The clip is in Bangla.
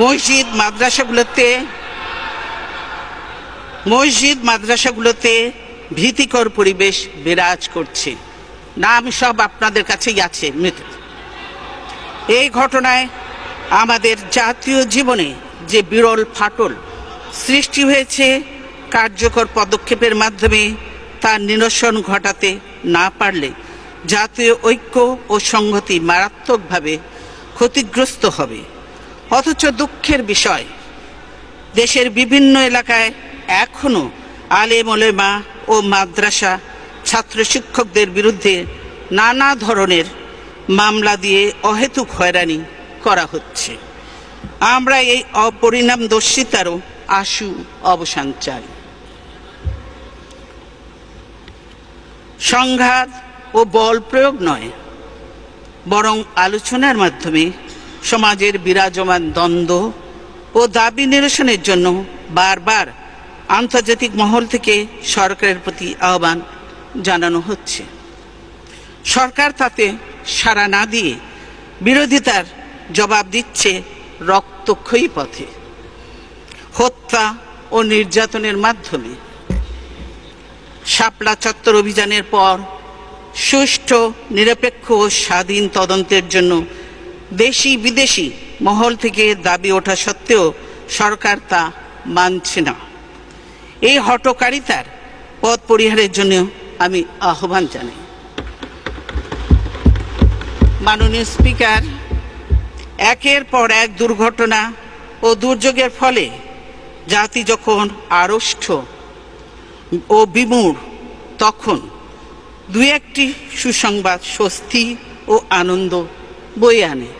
মসজিদ মাদ্রাসাগুলোতে ভীতিকর পরিবেশ বিরাজ করছে। নাম সব আপনাদের কাছেই আছে। এই ঘটনায় আমাদের জাতীয় জীবনে যে বিরল ফাটল সৃষ্টি হয়েছে, কার্যকর পদক্ষেপের মাধ্যমে তার নিরসন ঘটাতে না পারলে জাতীয় ঐক্য ও সংহতি মারাত্মকভাবে ক্ষতিগ্রস্ত হবে। অথচ দুঃখের বিষয়, দেশের বিভিন্ন এলাকায় এখনো আলেম ওলেমা ও মাদ্রাসা ছাত্র শিক্ষকদের বিরুদ্ধে নানা ধরনের মামলা দিয়ে অহেতুক হয়রানি করা হচ্ছে। আমরা এই অপরিণামদর্শিতারও আশু অবসান চাই। সংঘাত ও বল প্রয়োগ নয়, বরং আলোচনার মাধ্যমে সমাজের বিরাজমান দ্বন্দ্ব ও দাবি নিরসনের জন্য বারবার আন্তর্জাতিক মহল থেকে সরকারের প্রতি আহ্বান জানানো হচ্ছে। সরকার তাতে সাড়া না দিয়ে বিরোধিতার জবাব দিচ্ছে রক্তক্ষয়ী পথে, হত্যা ও নির্যাতনের মাধ্যমে। শাপলা চত্বর অভিযানের পর সুষ্ঠু, নিরপেক্ষ ও স্বাধীন তদন্তের জন্য দেশি বিদেশি মহল থেকে দাবি ওঠা সত্ত্বেও সরকার তা মানছে না। এই হঠকারিতার পথ পরিহারের জন্য আমি আহ্বান জানাই। মাননীয় স্পিকার, একের পর এক দুর্ঘটনা ও দুর্যোগের ফলে জাতি যখন আড়ষ্ট ও বিমূঢ়, তখন দু একটি সুসংবাদ স্বস্তি ও আনন্দ বয়ে আনে।